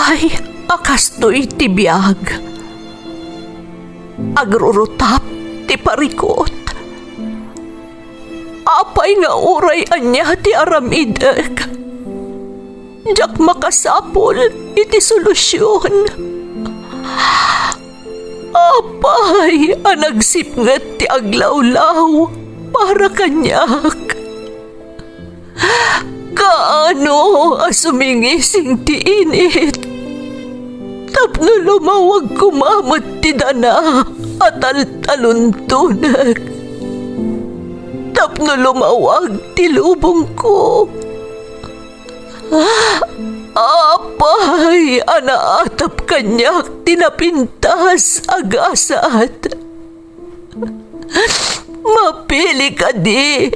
Apay, akastoy ti biyag. Agrurutap ti parikot. Apay nga uray anya ti aramidek. Jak makasapol iti solusyon. Apay, anagsipnget ti aglawlaw para kanyak. Kaano asumingising ti init? Tapno lumawag kumamot ti dana at taluntunak. Tapno lumawag ti lubong ko. Apay, anaatap kanyak tinapintas agasat. Mapili ka di,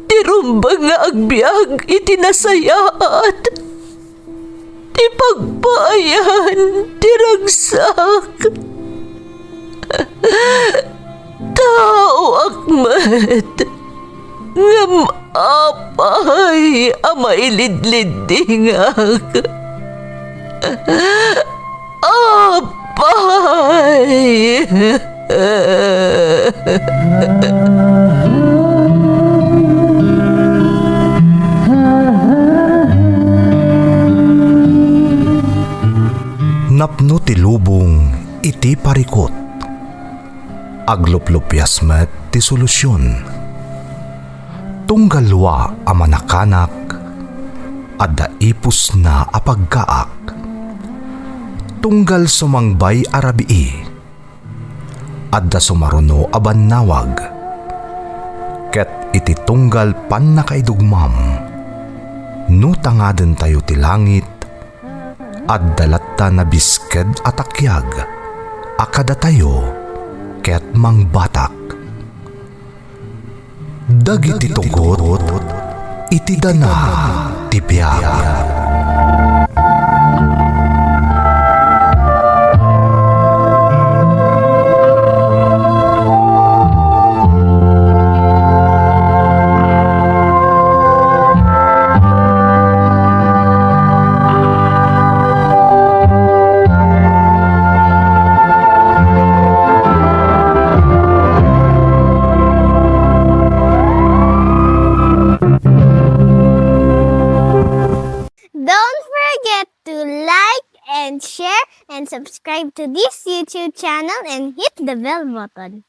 tirumbang nga agbyag itinasayaat. Ti pagbayan, tiragsak. Tao akmat, ngam apay, amailidlidingak. Apay. Napno ti lubong iti parikot. Agluplupyas met ti solusyon. Tunggalwa a manakanak, adda ipus na apagkaak. Tunggal sumangbay arabii, adda sumaruno a bannawag. Ket iti tunggal pan nakaidugmam, no tangaden tayo ti langit, adda latta na bisked atakyag, akada tayo ket mangbatak. Dagiti tugot, iti dana ti biyag. Share and subscribe to this YouTube channel and hit the bell button.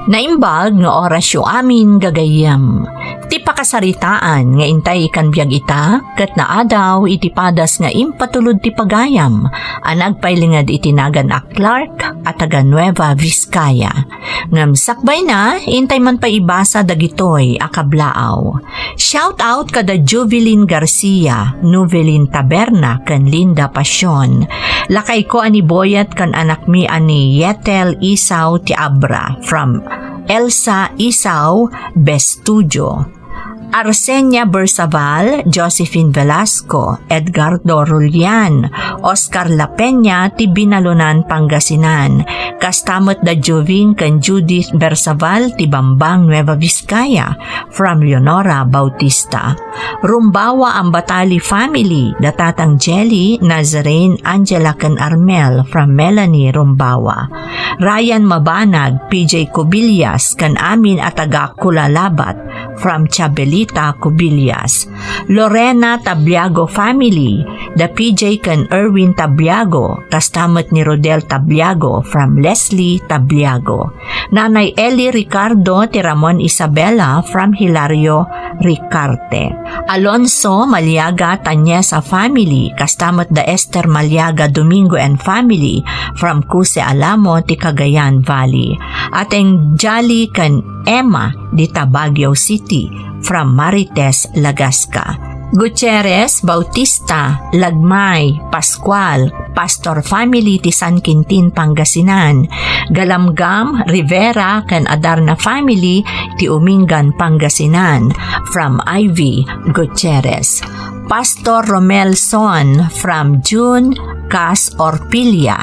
Naimbag nga orasyo amin gagayam. Ti pakasaritaan nga intay ikan biyag ita, ket naadaw iti padas nga impatulod ti pagayam, anagpailingad iti nagan a Clark at taga Nueva Vizcaya. Ngam sakbay na, intay man pa ibasa dagitoy akablaaw. Shout out kada Juvelin Garcia, Nuvelin Taberna, kan Linda Pasyon. Lakay ko ani boyat kan anak mi ani Yetel Isaw ti Abra from Elsa Isaw Bestudio. Arsenia Bersaval, Josephine Velasco, Edgardo Rulian, Oscar La Peña, ti Binalunan, Pangasinan, kastamot da Joving kan Judith Bersaval, ti Bambang, Nueva Vizcaya, from Leonora Bautista. Rumbawa ang Batali family, datatang Jelly, Nazarene, Angela kan Armel, from Melanie Rumbawa. Ryan Mabanag, PJ Cubillas, kan amin at taga Kulalabat, from Chabelita, Cubillas. Lorena Tabliago family, the PJ kan Erwin Tabliago, kastamot ni Rodel Tabliago, from Leslie Tabliago. Nanay Eli Ricardo ti Ramon Isabela, from Hilario Ricarte. Alonso Maliaga Tanyesa family, kastamot da Esther Maliaga Domingo and family, from Cuse Alamo ti Cagayan Valley. Ateng Jolly kan Emma di Baguio City, from Marites, Lagasca. Gutierrez, Bautista, Lagmay, Pascual, Pastor family ti San Quintin, Pangasinan. Galamgam, Rivera, kan Adarna family ti Umingan, Pangasinan, from Ivy Gutierrez. Pastor Romel Son, from June Cas Orpilla.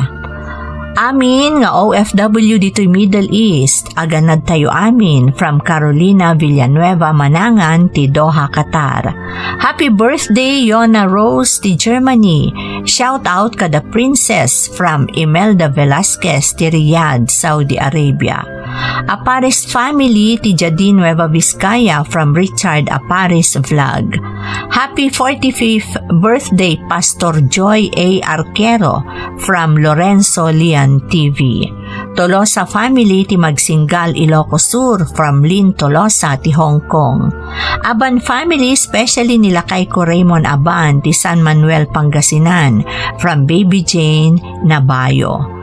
Amin nga OFW dito'y Middle East, aganad tayo amin from Carolina Villanueva Manangan ti Doha, Qatar. Happy birthday Yona Rose ti Germany. Shout out kada princess from Imelda Velasquez ti Riyadh, Saudi Arabia. Apares family ti Jadine Nueva Vizcaya from Richard Apares Vlog. Happy 45th birthday Pastor Joy A. Arquero from Lorenzo Lian TV. Tolosa family ti Magsinggal Ilocos Sur from Lynn Tolosa ti Hong Kong. Aban family especially nila kay ko Raymond Aban ti San Manuel Pangasinan from Baby Jane Nabayo.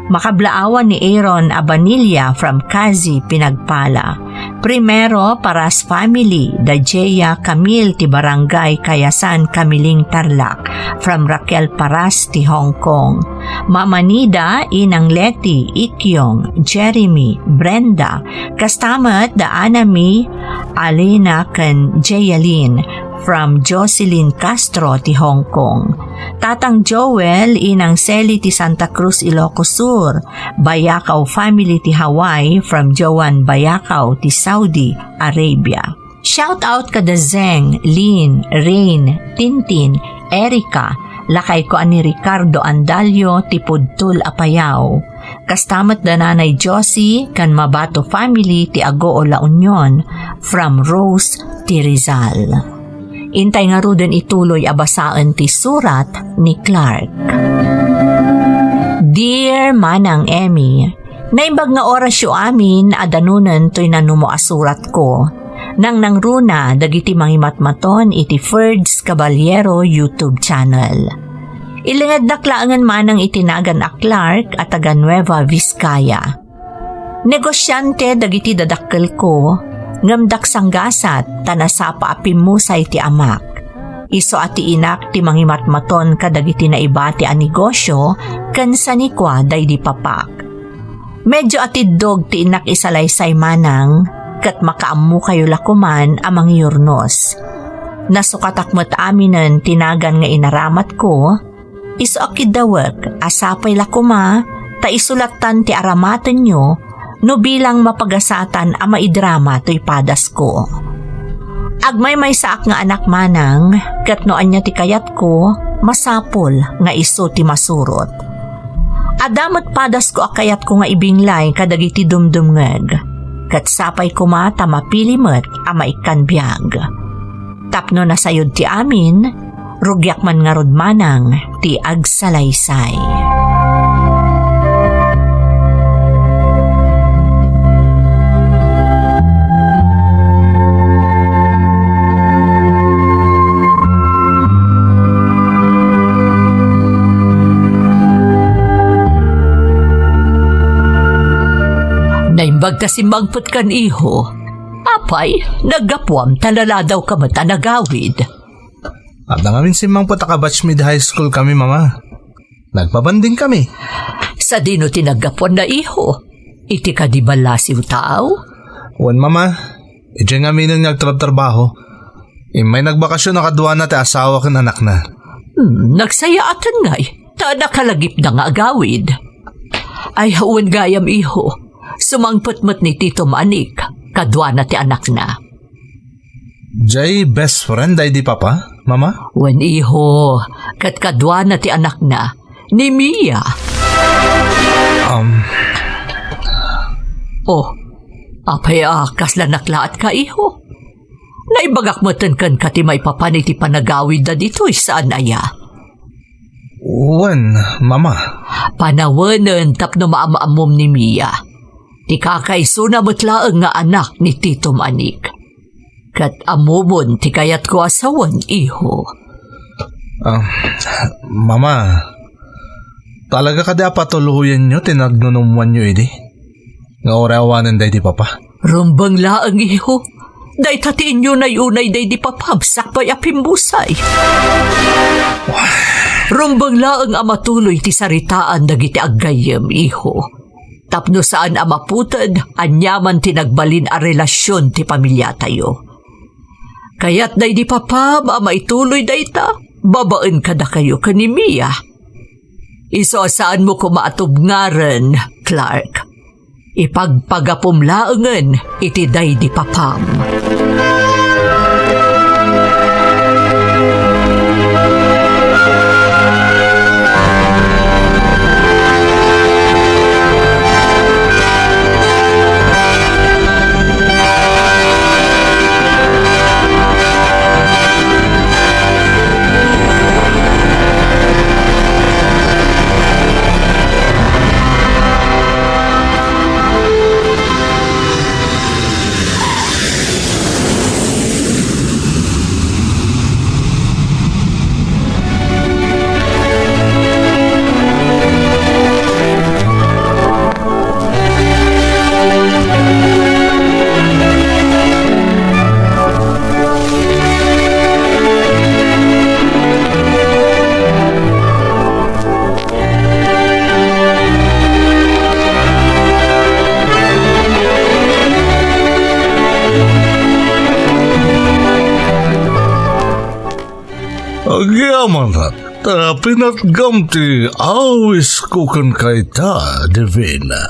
Makablaawan ni Aaron Abanilla from Kazi, Pinagpala. Primero Paras family, Dajeya Camille ti Barangay Kayasan, Kamiling, Tarlac from Raquel Paras ti Hong Kong. Mama Nida, Inang Leti, Ikyong, Jeremy, Brenda, kastamat da Anami, Alina ken Jayalyn from Jocelyn Castro ti Hong Kong. Tatang Joel, Inang Seli ti Santa Cruz, Ilocos Sur. Bayakaw family ti Hawaii from Joan Bayakaw ti Saudi Arabia. Shout out kada Zeng, Lynn, Rain, Tintin, Erica, lakay ko ani Ricardo Andalyo ti Pudtul Apayao. Kastamat da Nanay Josie kan Mabato family ti Agoo La Union from Rose ti Rizal. Intay nga ruden ituloy abasaan ti surat ni Clark. Dear Manang Emmy, naimbag nga orasyo amin adanunan to'y nanumo asurat ko. Nang nangruna dagiti mangimatmaton iti Ferds Caballero YouTube channel. Ilingad naklaangan manang itinagan a Clark at taga Nueva Vizcaya. Negosyante dagiti dadakkel ko, ngamdak sanggasat tanasapa apimusay ti amak. Iso ati inak ti mangimatmaton kadagiti na iba ti a negosyo ken sanikwa day di papak. Medyo atidog ti inak isalaysay manang kat makaammo kayo lakuman amang yurnos. Nasukatakmat aminan tinagan nga inaramat ko, iso akidawek asapay lakuma ta isulatan ti aramatan nyo no bilang mapagasatan a maidrama to'y padas ko. Agmay may saak nga anak manang, kat noan niya ti kayat ko, masapol nga iso ti masurot. Adamat padas ko akayat ko nga ibinglay kadagiti dumdumngeg, kat sapay ko mata mapilimet a maikanbiyag. Tapno na sayod ti amin, rugyak man nga rod manang ti agsalaysay. Naimbag kasi magput kan iho. Apay, naggapuam talala daw ka mata nagawid. At namin si Mang Patakabatch Mid High School kami, Mama. Nagpabanding kami. Sa dino tinaggapuan na iho. Iti ka di balasiw tao? Wan, Mama. Iti nga minang nagtrabaho. May nagbakasyon na kadwa na ti asawa kan anak na. Nagsayaatan nga'y. Ta nakalagip na nga agawid. Ay hawan gayam iho. Sumangputmut ni Tito Manik, kadwa na ti anak na. Jay best friend ay di papa, Mama? Wen iho, kat kadwa na ti anak na, ni Mia. Oh, apay kasla naklaat ka iho. Naibagak matan kan ka ti may papani ti panagawid na dito'y saan aya. Wen, Mama. Panawanan tapno maamaamom ni Mia. Ti kakaiso na matlaang nga anak ni Tito Manik. Kat amumon ti kayat ko asawan, iho. Mama, talaga ka di apatuluyan nyo, tinagnunumuan nyo, edi? Nga orawanan day di papa. Rumbang laang, iho. Day tatiin nyo na yunay day di papabsak pa'y apimbusay. Rumbang laang amatuloy ti saritaan dagiti aggayem, iho. Tapno saan amaputad, anyaman tinagbalin a relasyon ti pamilya tayo. Kaya't day di papa, maituloy day ta, babaan kada kayo kanimiya. Iso saan mo kumaatubngaran, Clark? Ipagpagapumlaangan iti day di papam. Agyaman ta pinatgamti awis ko kan kaita, Divina.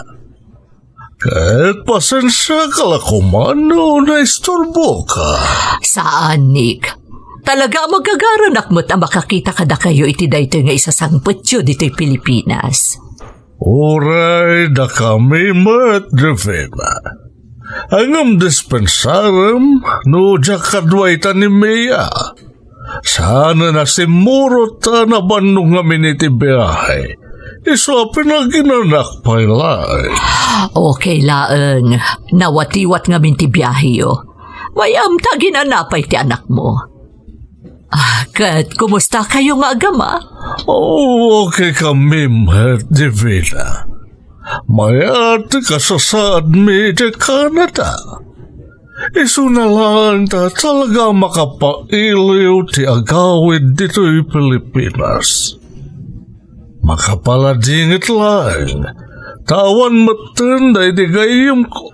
Kahit pasensya ka lakumano na istorbo ka. Saan, Nick? Talaga magagaranak mo't ang makakita kada kayo iti dayto nga isasangputyo dito'y Pilipinas. Uray da kami mat, Divina. Angam dispensaram no jakadway ta ni Mia. Sana na simurot ta na bandong ngamin iti biyahe. Iso pinaginanak pa ilay. Okay laeng, nawatiwat nga minti biyahe yo. Mayam ta ginanapay ti anak mo. Kat kumusta kayo nga agama? Oh, okay kami, Mat Divina. Mayat kasasaad mi di Canada. Isu na lang ta talaga makapailiw ti agawid dito'y Pilipinas. Makapaladingit lang. Tawan matanday di gayam ko.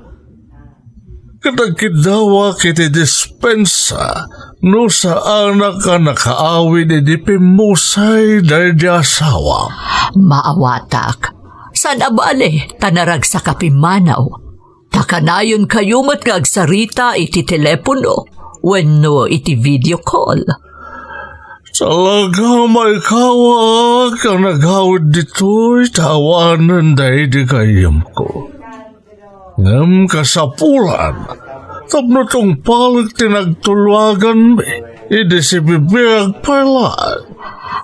Katagkidawa kiti dispensa no sa anak ka nakaawid di pimusay dahil di asawa. Maawatak. San abale, tanarag sa kapimanaw. Takanayon kayo mat kagsarita iti telepono wenno iti video call. Talaga may kawag ang nagawid dito'y tawanan dahil di gayam ko. Ngam kasapulan, tapno tong palag tinagtulwagan mi, idi si bibiyag pala.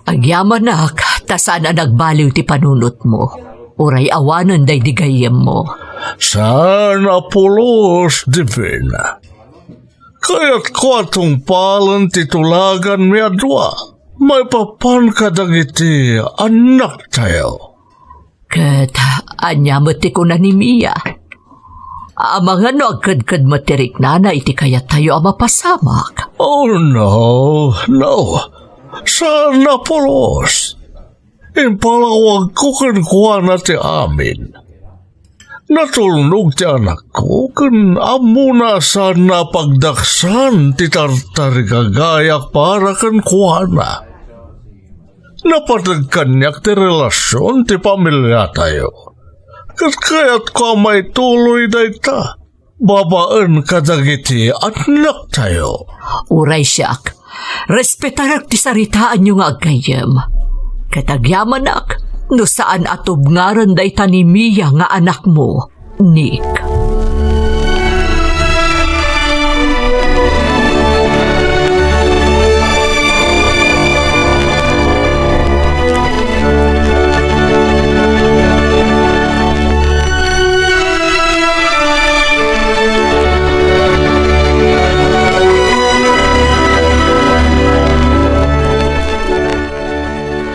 Agyaman nak, ta sana nagbaliw ti panunot mo. Uray awanan day di gayem mo. Sana pulos, Divina. Kaya't ko atong palan titulagan mi adwa. May papan kadagiti anak tayo. Kat, anya mati ko na ni Mia. Mga no agkad-kad matirik na iti kaya tayo mapasamak. Oh no. Sana pulos. Impalawag ko kankuha na ti amin. Natulnog ti anak ko kan amo na sana pagdaksan ti tartari kagayak para kankuha na. Napatagkanyak ti relasyon ti pamilya tayo. Kaya't ko may tuloy na ita. Babaan kadagiti anak tayo. Uray siyak, respetarak ti saritaan nyo nga agayam. Katagyamanak, no saan atubngaran day tanimiya nga anak mo, Nick.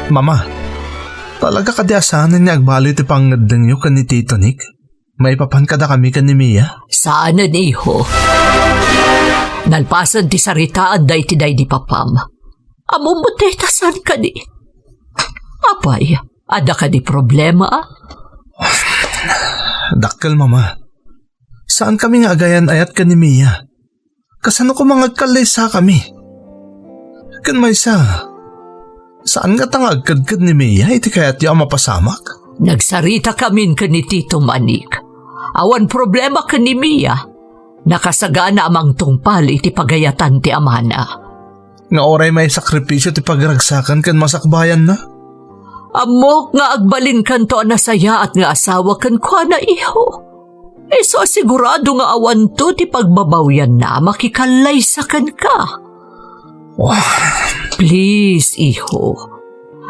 Mama, talaga kadyasanan niya agbali ti pangadang nyo kan ni Tito Nick? May papan kada kami kan ni Mia? Saan iho? Nalpasan ti saritaan day ti day di papam. Amo mo tasan ka di. Apay, ada ka di problema? Dakkel, Mama. Saan kami nga agayan ayat kan ni Mia? Kasano ko mga kalay sa kami? Kan may sa... Saan nga tangag kadkad ni Mia iti kaya't yung mapasamak? Nagsarita kamin ka ni Tito Manik. Awan problema ka ni Mia. Nakasagana amang tungpal iti pagayatan ti amana. Nga oray may sakripisyo ti pagragsakan kan masakbayan na? Amok nga agbalin kanto anasaya at nga asawa kan kwa na iho. So sigurado nga awan to ti pagbabawyan na makikalay sa kan ka. Please, iho.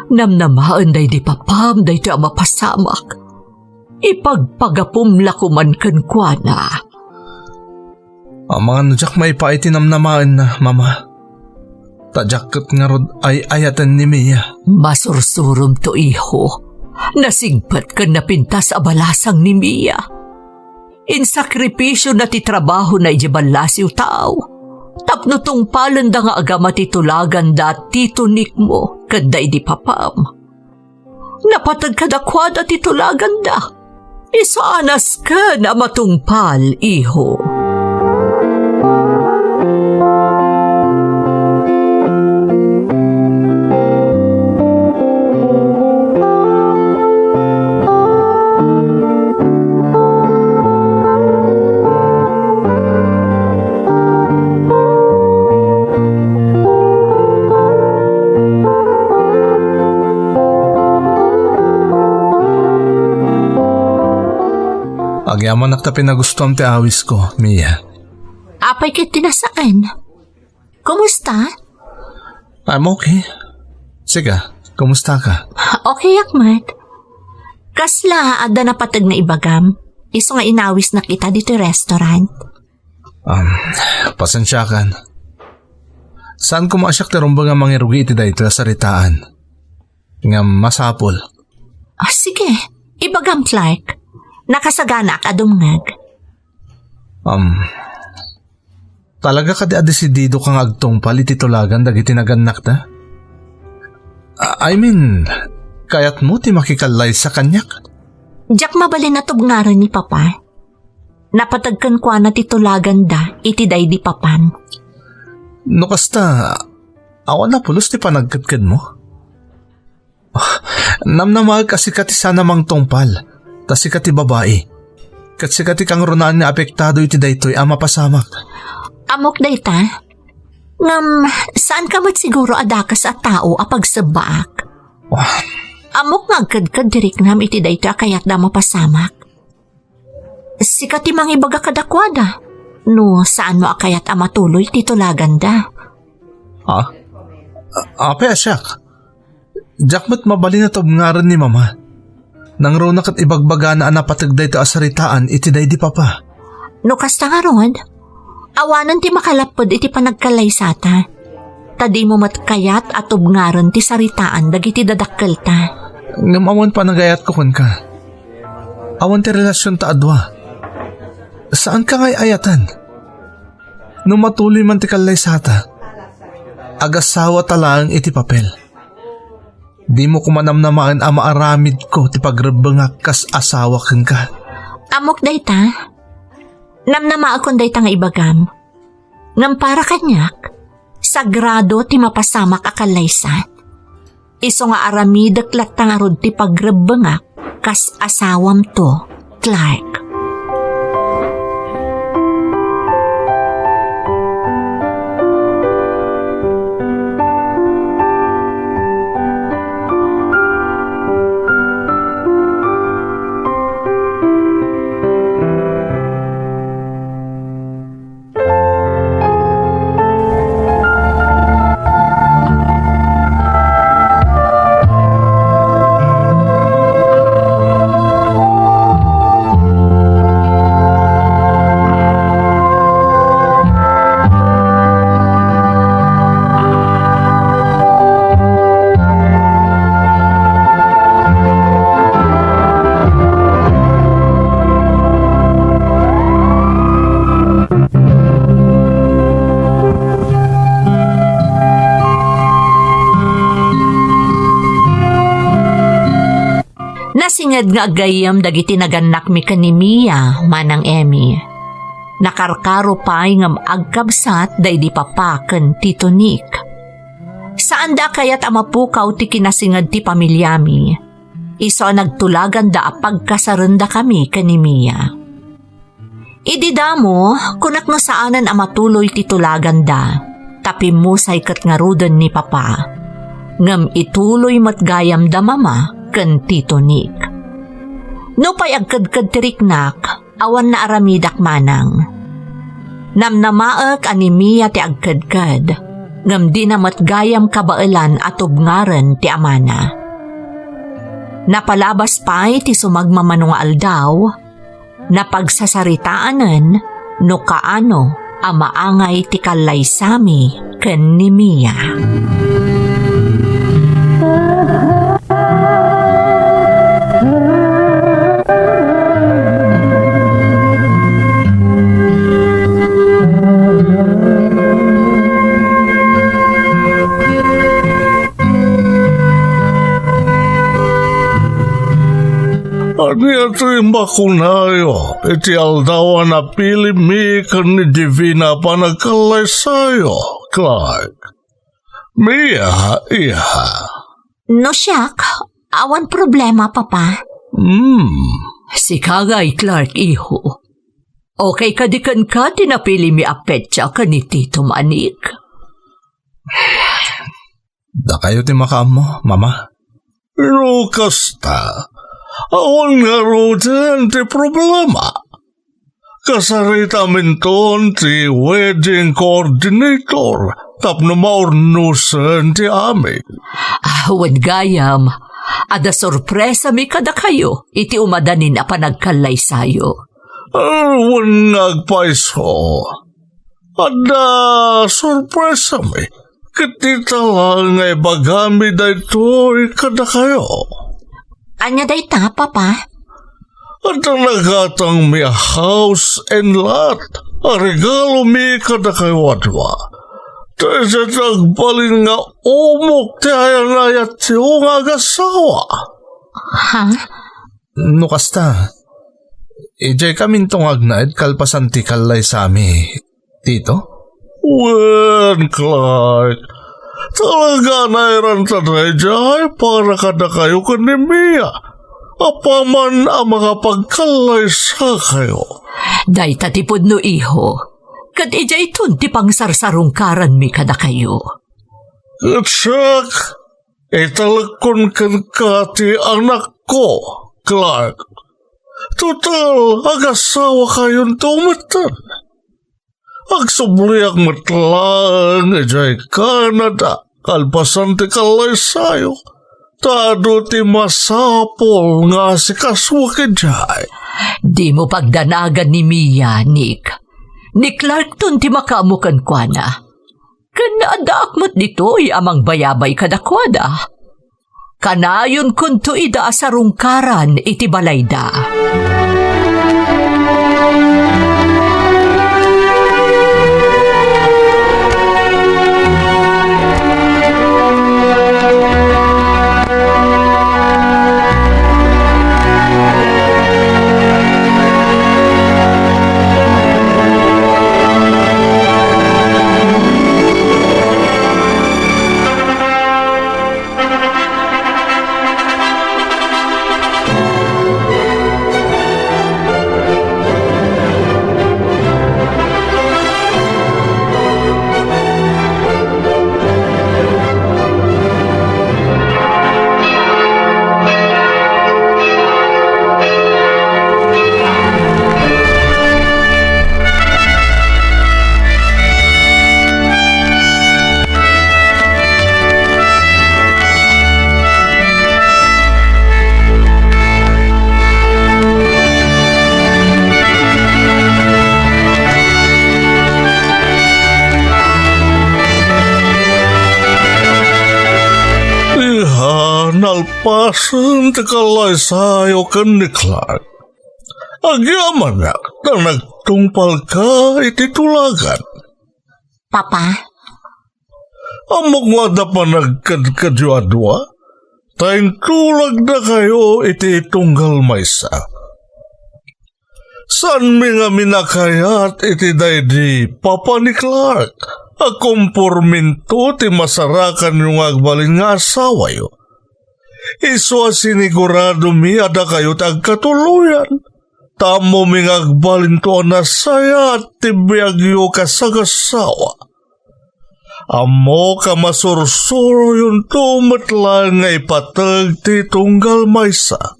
Namnamaan day di papam day ti mapasamak. Ipagpagapumla ko man kan kwa na. Mga nadyak may pa iti namnamaan na, mama. Tadyakat nga rod ay ayatan ni Mia. Masursurum to, iho. Nasigpat ka na pintas abalasang ni Mia. Insakripisyo na ti trabaho na ijibalasiw tao. Tapno tong palanda nga agama titulagan da titunik mo kada di papam. Napatag kadakwada titulagan da. Isaanas ka na matungpal, iho. Agyaman nakta pinagustuhan ti awis ko, Mia. Apay kit tinasaan. Kumusta? I'm okay. Sige, kumusta ka? Okay, Akmat. Kasla, ada na patag na ibagam. Iso nga inawis na kita dito restaurant. Pasensya kan. Saan kumasyak ti rumba nga mangirugi iti dayto saritaan? Nga masapol. Sige, ibagam, Clark. Nakasagana ka dumngag. Talaga ka di adesidido kang agtungpal iti tulagan dagiti naganak na? I mean, kayat mo ti makikalay sa kanyak? Diyak mabalin na tubngaran ni Papa. Napatagkan kwa na titulagan da, iti day di papan. No kasta, awan na pulos ti panagkadkad mo? Namnamag kasi kati sana mang tungpal. Tas sikati babae. Kat sikati kang runaan nga apektado iti daytoy ama pasamak. Amok dayta? Saan ka mat siguro adakas at tao apag sabaak? Amok ngagkadkad dirik nam iti daytoy kayat da mapasamak. Sikati mang ibaga kadakwada. No, saan mo akayat amatuloy titulagan da? Ape asyak. Jakmat mabali na tobngaran ni mama. Nang runak at ibagbaga na anapatagday to asaritaan iti day di papa. No kasta nga rod, awanan ti makalapod iti panagkalay sata. Tadi mo matkayat at ubngaron ti saritaan dagiti dadakkel ta. Ngamawan pa nagayat ko kun ka. Awan ti relasyon ta adwa. Saan ka ngay ayatan? Nung matuloy man ti kalay sata, agasawa talang iti papel. Di mo kumanamnamaan ang maaramid ko ti pagrabangak kas asawa kang ka. Amok dayta? Namnama akong dayta nga ibagam. Ngam para kanyak, sagrado ti mapasamak akalaysat. Iso nga aramid aklat nga rod ti pagrabangak kas asawam to, Clark. Nasingad nga agayam dagiti naganak mi kanimiya manang Emmy. Nakarkaro pa'y ngam agkabsat day di papaken Tito Nick. Sa Saan da kaya't amapukaw ti kinasingad ti pamilyami. Iso nagtulagan da pagkasaranda kami kanimiya. Idi damo, kunak no saanan amatuloy ti tulagan da, tapi musay kat ngarudan ni papa. Ngam ituloy matgayam da mama ken Tito Nick. No pay agkadkad tiriknak, awan na aramidak manang. Namnamaak animiya ti agkadkad, ngam di na matgayam kabailan at ubngaren ti amana. Napalabas pa'y ti sumagmamanong aldaw, na pagsasaritaanan no kaano amaangay ti kalaysami ken ni Mia. Ani atrima ko nayo, iti aldawa na pili mi kan ni Divina pa nagkalay sayo, Clark. Mia, iha. No siyak, awan problema papa. Si Kagay Clark, iho. Okay kadikan ka, tinapili mi apetsa ka ni Tito Manik. Da kayo ti makaam mo, mama? Pero kasta, awan nga rodan ti problema. Kasarita minton ti wedding coordinator, tapno maurnusan ti amin. Awan gayam, ada sorpresa mi kada kayo, iti umadanin a panagkalay sayo. Awan nagpaiso. Ada sorpresa mi. Kitita lang ay bagami da ito kada kayo. Anya day ta, papa? At ang nagatang mi house and lot. A regalo mi kada kayo adwa. Tayo sa tagbalin nga umok ti ayanayat ti nga agasawa. Ha? No kasta, ijay kamin tong agnaid kalpasan ti kalay sami, Tito? Wen, Clark. Talaga na iran sa dayjay para kada kayo kanimiya. Apaman ang mga pagkalay sa kayo. Day tatipod no iho, kad ijay tun ti pangsarsarungkaran mi kada kayo. Itsak, italakon kan ka ti anak ko, Clark. Total, agasawa kayong tumatan. Agsubliak matlang, ijay Canada, kalpasan ti kalay sayo. Tado ti masapol nga si kaswak ijay. Di mo pagdanagan ni Mia, Nick. Ni Clark tun ti makaamukan kwa na. Kanadaak mo't dito'y amang bayabay kadakwada. Kanayon kun to ida sa rungkaran iti balayda. Nalpasan ti kalay sayo kan ni Clark. Agyaman na nagtungpal ka iti tulagan. Papa? Amok nga da pa nagkadkadyo adwa, tayong tulag na kayo iti tunggal maysa. San mi nga minakayat iti day di Papa ni Clark, Akong porminto ti masarakan yung agbalin nga asawa yo. Iswa sinigurado mi ada kayo tagkatuluyan. Tamo mi agbalin to na saya at tibiyag yo kasagasawa. Amo ka masursuro yung tumatlang nga ipatag ti tunggal maysa.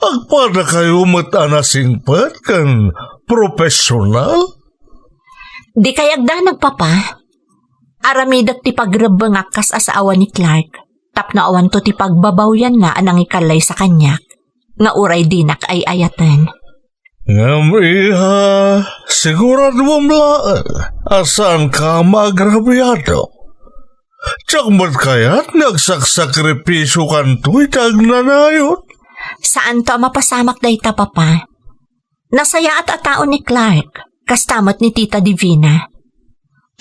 Agpada kayo matanasingpat kan profesional? Di kayagda nagpapa. Aramidak ti pagrabang akas asawa ni Clark. Tapno awan to ti pagbabawyan na anang ikalay sa kanyak. Nga uray dinak ay ayatan. Ngam iha, sigurado mo mlaan. Asan ka maagrabyado? Tiyakmat kaya't nagsaksakripisyo kan to'y tagnanayot. Saan to mapasamak day ta, papa? Nasaya at ataon ni Clark. Kastamot ni Tita Divina.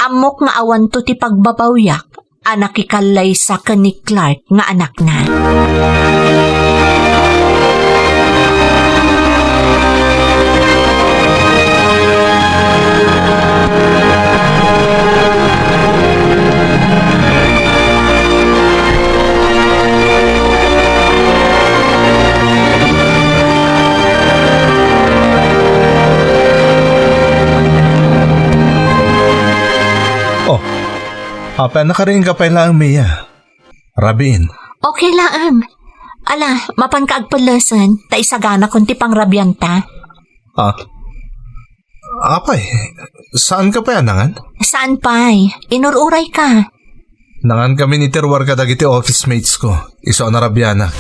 Amok nga awan to ti pagbabawyak, anak ikalay sa ni Clark nga anak na. Apa na ka rin kapay lang, Mia. Rabin. Okay lang. Ala, mapan ka agpalasan, ta isagana kung ti pangrabyanta. Apay, saan ka pa nangan? Saan pa'y? Inururay ka. Nangan kami ni Terwar ka dagiti office mates ko. Iso na rabyanak.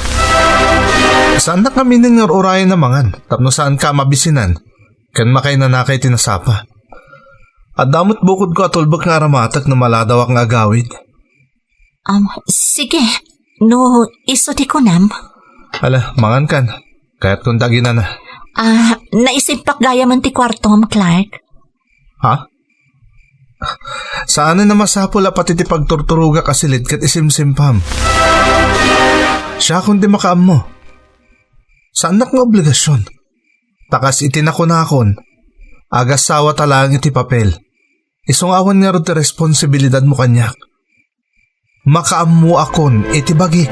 Saan na kami ninururayan na mangan? Tapno saan ka mabisinan? Kan makay nanakay tinasapa. At damot bukod ko atulbak nga ramatak na maladawak nga agawid. Sige. No, iso ti ko nam. Ala, mangan kan. Kaya't kung tagina na. Naisip gaya man ti kwarto, Clark. Ha? Saan na masapula pati ti pagturturuga kasilid kat isimsimpam. Siya kundi makaam mo. Saan na kong obligasyon? Takas itinakon. Agas sawa talang iti papel. Isungawan nga rin ti responsibilidad mo kanyak. Makaam mo akon iti bagik.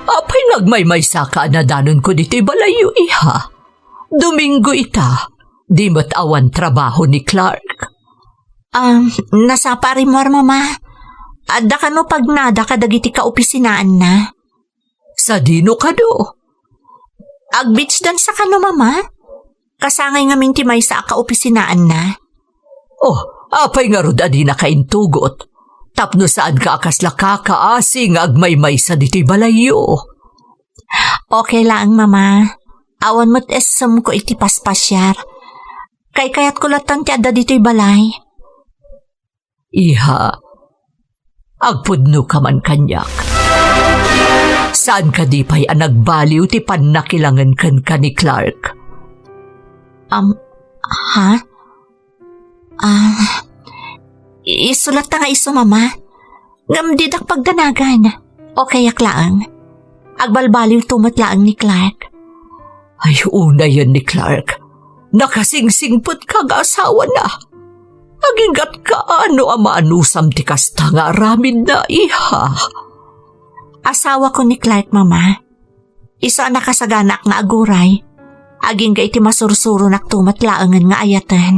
Apay nagmaymaysa ka na danon ko dito'y balayo, iha. Domingo ita, di matawan trabaho ni Clark. Nasa parimor, mama. Adda ka no pag nada ka dagiti ka opisinaan na. Sa dino ka do? Agbits dan sa kano, mama. Kasangay nga minti may sa ka opisinaan na. Apay nga rod adi na kaintugot. Tapno saan ka akasla kakaasing agmaymay sa dito'y balayo. Okay lang, mama. Awan mo't esam ko iti paspasyar. Kayat ko latan ti adda dito'y balay. Iha, agpudno ka man kanyak. Saan ka di pa'y nagbaliw ti panakilangan kan ni Clark? Ha? Isulat nga iso, mama. Ngamdidak pagdanagan. Okay aklaan. Agbalbaliw tumatlaang ni Clark. Ay, una yan ni Clark. Nakasingsingpot kag asawa na. Aginggat ka ano amaanusam ti kasta nga aramid na, iha. Asawa ko ni Clark, mama. Isa nakasaganak nga aguray. Aging ga iti masursuro nak tumatlaangan nga ayatan.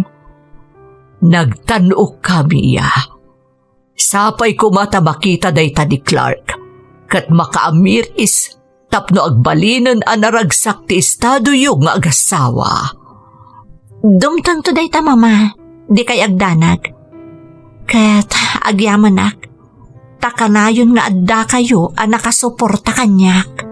Nagtanok kami, sapay ko mata makita dayta ni Clark. Kat makaamir is tapno agbalinan anaragsak ti estado yung nga agasawa. Dumtang to dayta, mama. Di kay agdanag. Kat agyamanak. Takanayon nga adda kayo ang nakasuporta kanyak.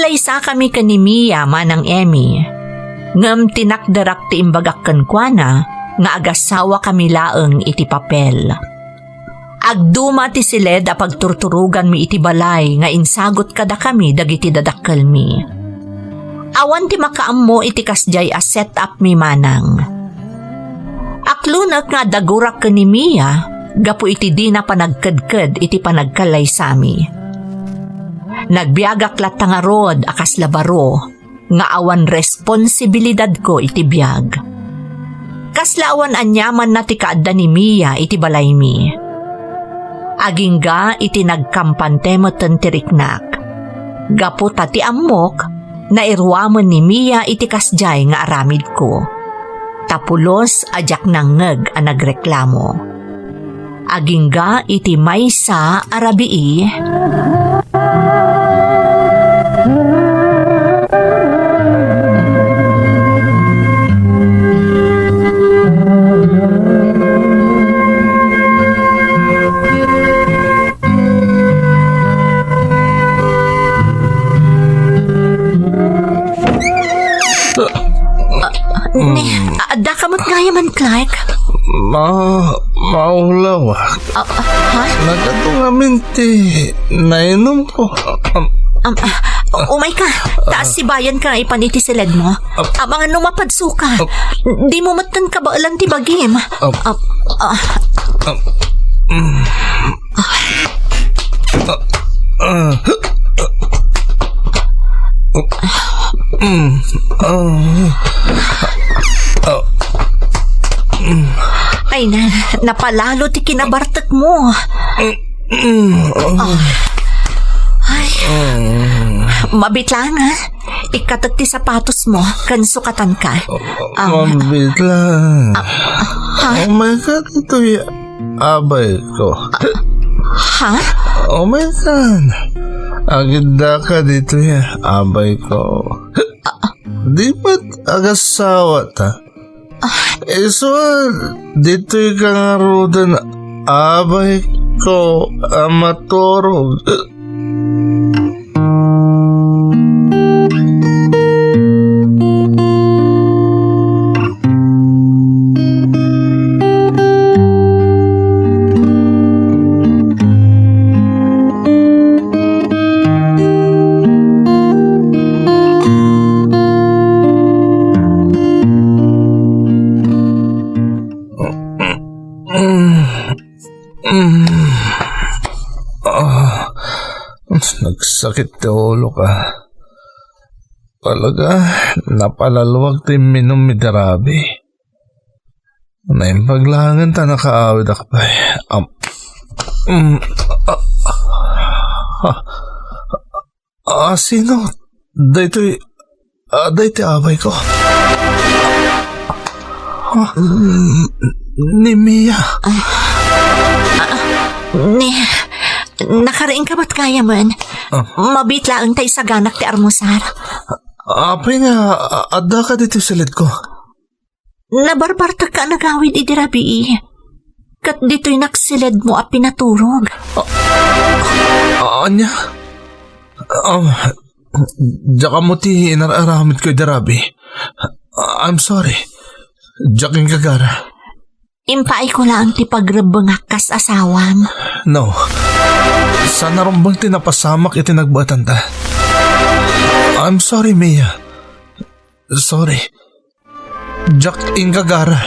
Nagkalaysa kami ni Mia manang Emmy. Ngam tinakdarak ti imbagak kenkwana nga agasawa kami laeng iti papel. Agduma ti siled a pagturturugan mi iti balay nga insagot kada kami dagiti dadakkel mi. Awan ti makaammo iti kasjay a set up mi manang. Aklunak nga dagurak ni Mia, gapu iti di na panagkedked iti panagkalaysa mi. Nagbiagak lata nga rod akas labaro, nga awan responsibilidad ko iti biag. Kaslaawan anyaman na ti kaadda ni Mia iti balay mi. Agingga iti nagkampantemoten ti riknak. Gapu tati ammok, na irwaman ni Mia iti kasjay nga aramid ko. Tapulos ajak nangeg a nagreklamo. Agingga iti maysa arabii. Adda kamot ngayaman, Clark? Maulaw. Ha? Nagatungamin ti nainom ko. Umay ka. Taas si bayan ka ipaniti silid mo. Mga numapadso ka. Di mo matan ka ba alam ti bagim? Ay na, napalalo ti kinabartak mo. Ay, mabitlang ha. Ikatat ti sapatos mo, kan sukatan ka. Mabit lang. Oh my God, ito yung abay ko. Ha? Oh my God. Agenda ka dito yung abay ko. Di ba't agasawa ta? So, dito yung kangarudan abay ko amatorog. Nagsakit ti ulo ka. Talaga, napalaluwag ti minom mi darabi. Naimbaglangan ta nakaawid akbay. Sino? Daytoy abay ko. Ni Mia. Nakaraing ka ba't kaya man? Mabitla ang tay sa ganak ti armusar. Apay nga, adda ka dito silid ko. Nabarbarta ka nagawid idirabi. Kat dito'y naksilid mo a pinaturog. Anya? Diya ka mo ti inararamid ko idirabi. I'm sorry. Diyaking kagara. Impay ko lang ti pagrabangak kas asawam. No. Sana rumbang tinapasamak iti nagbatan ta. I'm sorry, Mia. Sorry. Jack ingagara.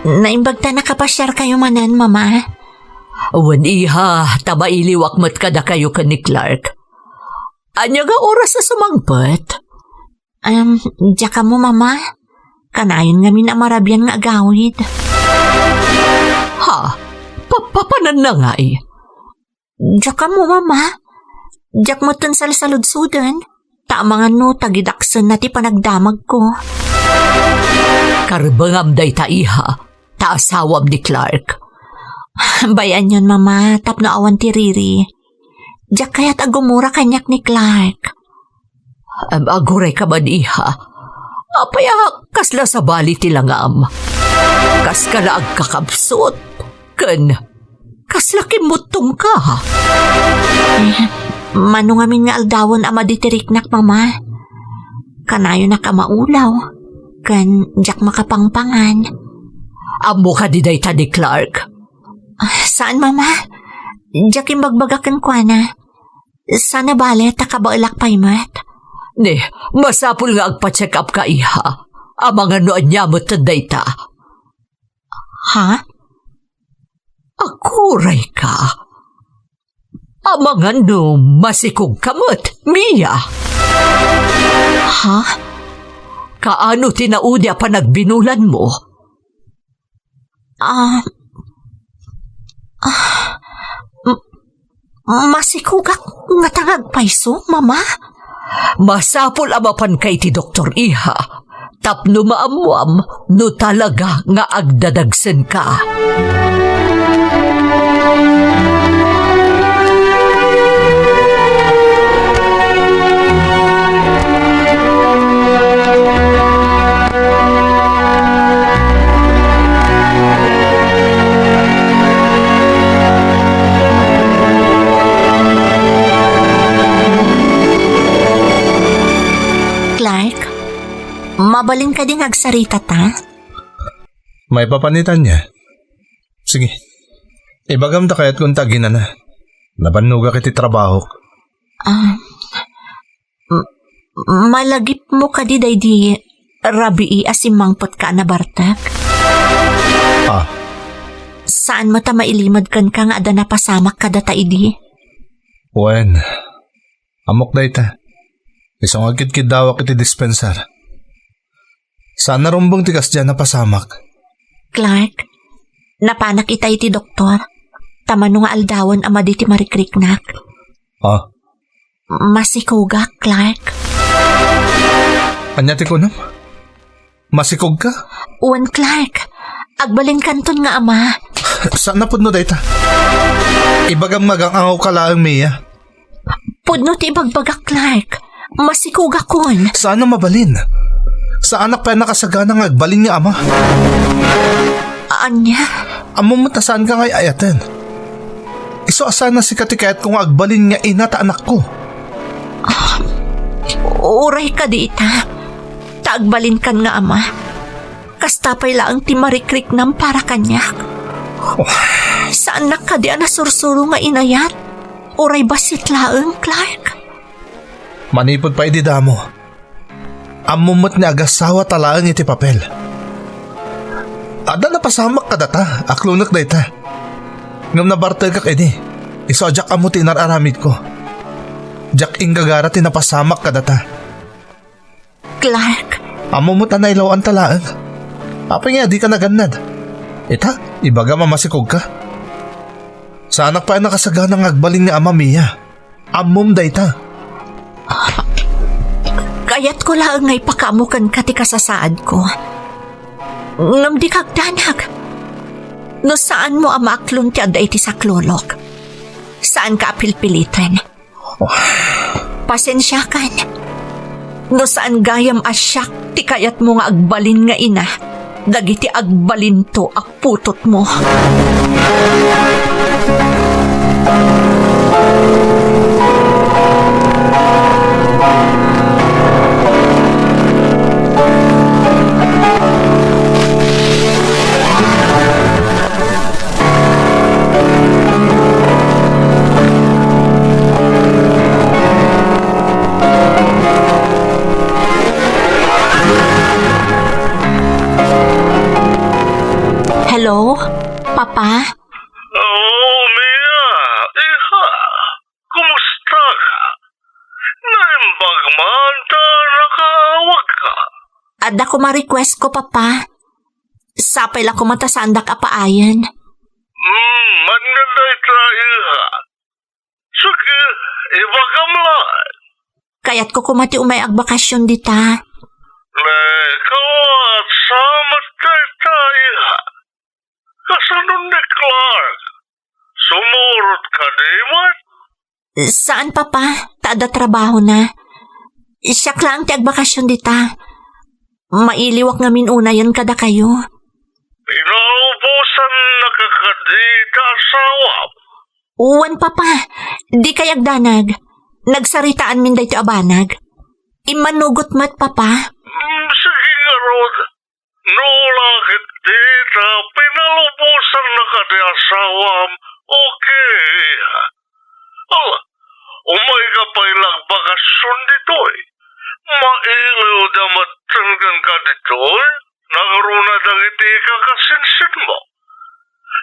Naimbagta nakapasyar kayo manan, mama? Awan iha, taba iliwak mat kada kayo ka ni Clark. Anya nga oras sa sumangpat? Diya ka mo, mama? Kanayon nga minamarabyan nga agawid. Ha? Papanan na nga eh. Diya ka mo, mama? Diyak mo tun salsaludsudan. Tamangan no, tagidaksan na ti panagdamag ko. karbangam day ta iha, ta asawam ni Clark. Bayan yun, mama. Tapno awan ti Riri. Diyak kaya't agumura kanyak ni Clark. Aguray ka man iha. Apaya kasla sa bali tilangam. Kas ka na agkakabsot. Kasla kimutong ka. Manungamin nga aldawon ama ditiriknak, mama. Kanayo na ka maulaw. Diyak makapangpangan. Amo ka di day ta ni Clark. Saan, mama? Diyak imbagbagakan kwa na. Sana bale, takabailak paymat. Ne, masapul nga agpa-check up ka iha. Amang ano anya mo taday ta. Ha? Akuray ka. Amang ano masikog kamot, Mia. Ha? Kaano tinaudya pa nagbinulan mo? Masikugak nga tangag paiso, mama? Masapul amapan kay ti Dr. Iha. Tapno maamuam no talaga nga agdadagsen ka. Clark, mabalin ka din agsarita ta? May papanitan niya. Sige. Ibagam ta kaya't kung tagina na. Nabanuga kiti trabaho. Malagip mo ka di day di rabii asimangpot ka na bartak? Saan mo ta mailimad kan ka nga ada napasamak ka data idi? Wen. Amok day ta. Isang agkit-kit daw kiti dispensar. Saan narumbong tigas dyan na pasamak? Clark, napanak itay ti doktor. Tamano nga aldawon ama di ti marikriknak. Masikugak, Clark. Anya ti ko nam? Masikog ka? Uwan, Clark. Agbalin kanton nga ama. Saan na pudno day ta? Ibagam magang angaw ka laang, Mia. Pudno ti ibagbagak, Clark. Masikugak kon. Saan na mabalin? Sa anak pa nakasagana nga agbalin niya ama. Anya? Amo matasaan ka ngay ayaten. Iso asan na si katikayat kung agbalin niya inata anak ko. Uray ka di ita. Taagbalin kan nga ama. Kastapay laang ti marikrik nam para kanyak. Saan na ka di anasursuro nga inayat? Uray basit laang, Clark? Manipod pa ididamo. Amumot ni agasawa talaan iti papel. Ada na pasamak ka data, aklunak da ita. Ngam na bartel ka kini, iso jak amo tinararamid ko. Jak inggagara tinapasamak ka data. Clark? Amumot na ilawan talaan. Apa nga di ka naganad. Ita, ibaga mamasikog ka. Sa anak pa nakasagana ng agbalin ni Ama Mia. Amum da ita. Kayat ko lang ngay pakamukan kati kasasaad ko. Ngam di kagdanag. No saan mo amaklon ti aday ti saklolok? Saan ka apilpilitan? Pasensya kan. No saan gayam asyak ti kayat mo nga agbalin nga ina. Dagiti agbalin to akputot mo. Hello? Papa? Mia, iha, kumusta ka? Naimbag man ta nakawag ka. Ada ko ma-request ko, Papa. Sapay lang ko matasandak apaayan. Mandaday ta iha. Sige, ibagam lang. Kaya't ko kumati umay agbakasyon dita. Kawat samat ni Clark. Sumurot ka di man? Saan papa? Tada trabaho na. Siya lang ti agbakasyon dita. Mailiwak ngamin una yan kada kayo. Pinaubusan nakakadita asawa. Uwan papa, di kayag danag. Nagsaritaan min dayto abanag. Imanugot mat papa. Sige nga, Rod. No lakit dita, pinalubusan na ka di asawam. Okay. Ala, umay ka pa ilang bakasyon dito eh. Mailiw na matanggan ka dito eh. Nakaruna dagiti ka kasinsin mo.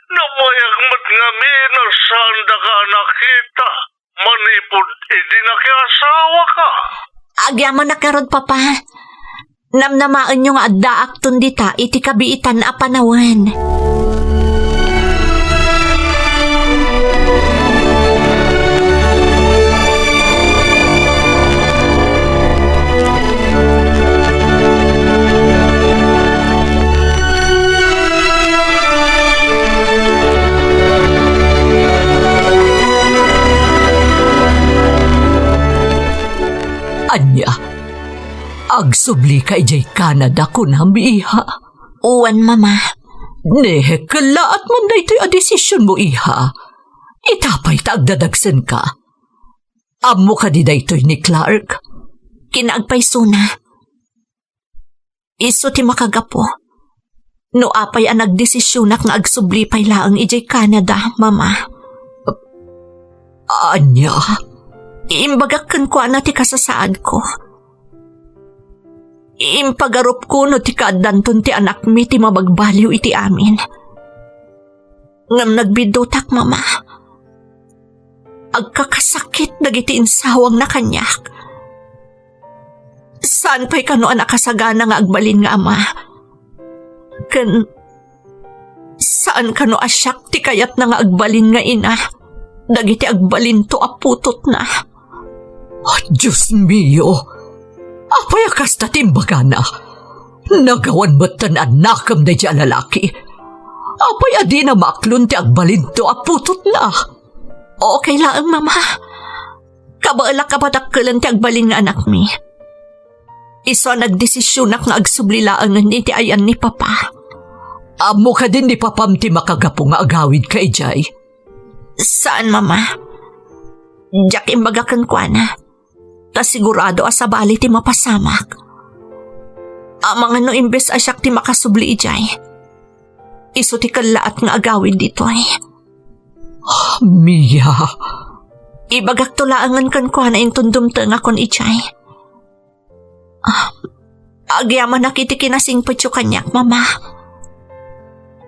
Namayag mat nga na saan da ka nakita. Manipod, di nakiasawa ka. Agyaman na karod papa. Namnamaan nyo nga addaak tundita iti kabiitan na panawan. Anya, agsubli ka ijay Canada kun iha. Uwan mama. Nehe kalaat man daytoy a desisyon mo iha. Itapay ta agdadagsen ka. Amo ka di daytoy ni Clark. Kinaagpay suna. Iso ti makagapo. No apay ang nagdesisyonak nga agsubli pay laang ijay Canada, mama. Anya, Iimbagakan ko na ti kasasaad ko. Iimpagarup ko no ti kaadanton ti anak mi ti mabagbaliw iti amin. Ngam nagbidutak, mama. Agkakasakit dagiti insawang na kanyak. Saan pa'y kano anak kasagana nga agbalin nga ama? Saan kano asyak ti kayat na nga agbalin nga ina? Dagiti agbalin to aputot na. oh, Diyos mio, apay akas na timbaga na. Nagawan mo't tananakam na dyan lalaki. Apay adi na maklon ti agbalin to aputot na. Okay lang, mama. Kabaala ka patakkalan ti agbalin nga anak mi. Iso nagdesisyonak nga agsublilaan ni ti ayan ni papa. Amo ka din ni papam ti makagapo nga agawid ka ijay. Saan, mama? Diyak imbagakan ko na. Ta sigurado asabali ti mapasamak. Amang ano imbes asyak ti makasubli ijay. Iso ti kalaat nga agawid dito ay. Mia. Ibagak tulaangan kan ko na intundumta nga kon ijay. Agyaman nakiti kinasing petyo kanyak, mama.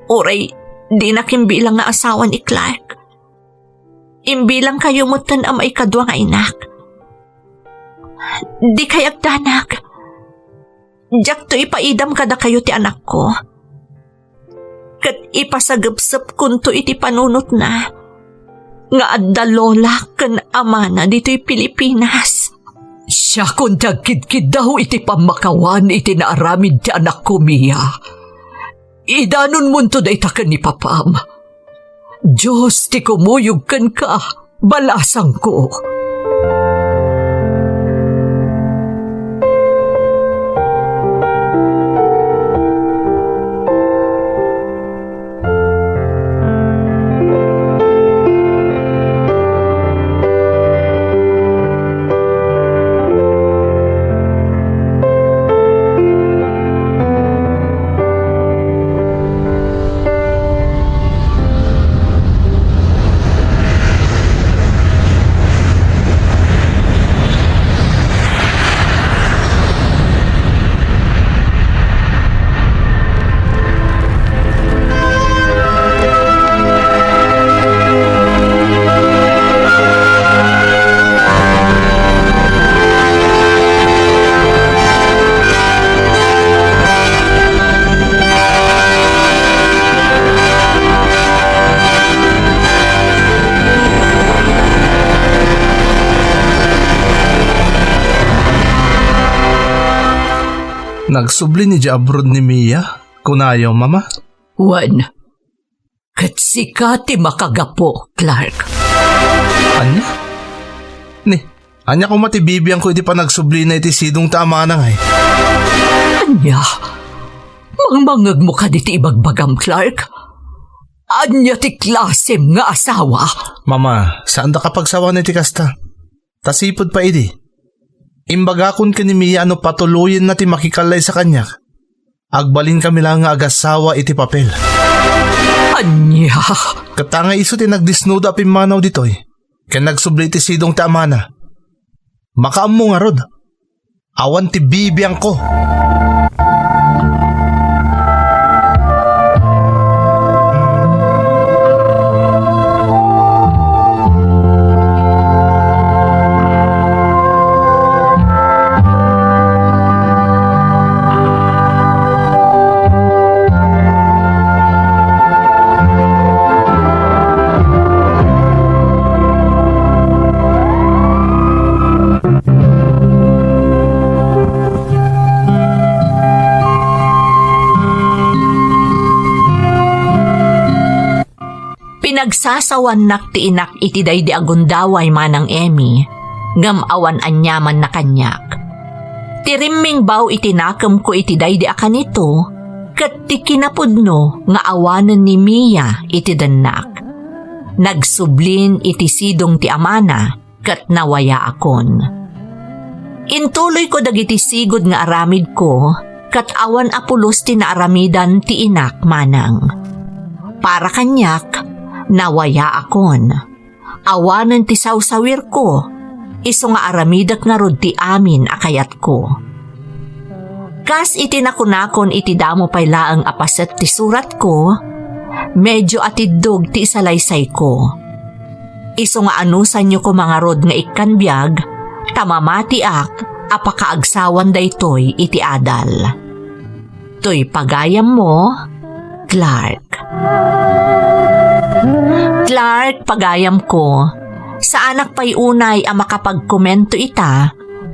Uray, di nakimbilang nga asawa ni Clark. Imbilang kayo mutan ang maikadwa nga inak. Di kayag danak. Diyak to ipaidam kada kayo ti anak ko. Kat ipasagapsap kunto iti panunot na. Nga adda lola kan amana dito'y Pilipinas. Siya kung tagkid-kid daw iti pamakawan iti naaramid ti anak ko, Mia. Idanon mo to da itakan ni papam. Diyos ti kumuyog kan ka, balasang ko. Nagsubli ni abroad ni Mia. Kunayaw, mama? Juan, Kat sika ti makagapo, Clark. Anya? Ni, anya ko matibibiyang ko iti pa nagsubli na iti sidong tama na nga eh. Anya, mangmangag mo ka diti ibagbagam, Clark. Anya ti klasem nga asawa. Mama, saan da kapagsawa na iti kasta? Tasipod pa idi. Imbagakon ka ni Mia ano patuloyin na ti makikalay sa kanya. Agbalin kami lang nga agasawa iti papel. Anya, Katanga iso ti nagdisnuda pimanaw ditoy. Kaya nagsubli ti sidong tama na. Makaam mo nga rod. Awan ti bibiyang ko. Pinagsasawan nak ti inak iti daydi agundaway manang Emmy, ngam awan anyaman na kanyak. Tirimming baw itinakam ko iti daydi akanito, kat ti kinapudno nga awanan ni Mia iti danak. Nagsublin iti sidong ti amana, kat nawaya akon. Intuloy ko dagiti sigod nga aramid ko, kat awan apulos ti naaramidan ti inak manang. Para kanyak, nawaya akon. Awanan ti sawsawir ko, iso nga aramidak nga rod ti amin akayat ko. Kas iti nakunakon iti damo pay laang apaset ti surat ko, medyo atidog ti isalaysay ko. Iso nga anusan nyo ko mga rod nga ikanbyag, tamamati ak, apakaagsawan daytoy iti adal. Toy pagayam mo, Clark. Clark, pagayam ko, sa anak pa'y unay ang makapagkomento ita,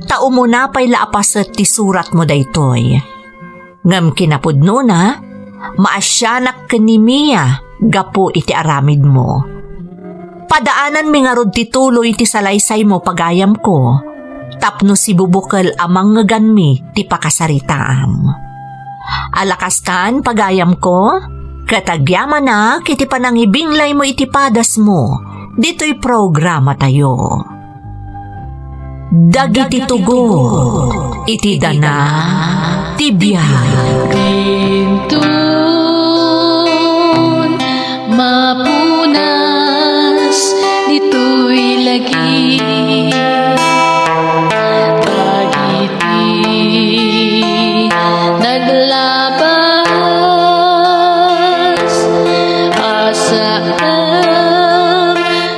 tao mo na pa'y laapaset ti surat mo daytoy. Ngam kinapudno na, maasyanak ka ni Mia, gapo iti aramid mo. Padaanan mi nga rod ti tuloy ti salaysay mo pagayam ko, tapno si bubukal amang ngaganmi ti pakasaritaam. Alakastan, pagayam ko, katagyaman na kiti panangibinglay mo itipadas mo, dito'y programa tayo. Dagiti tugo, iti dana, tibiyag. Bintun, mapunas, dito'y lagi. Dagiti, naglabas, asaan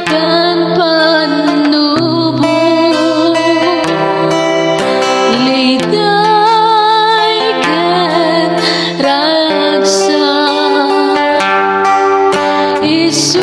kan panubo. Liday kan ragsak, isu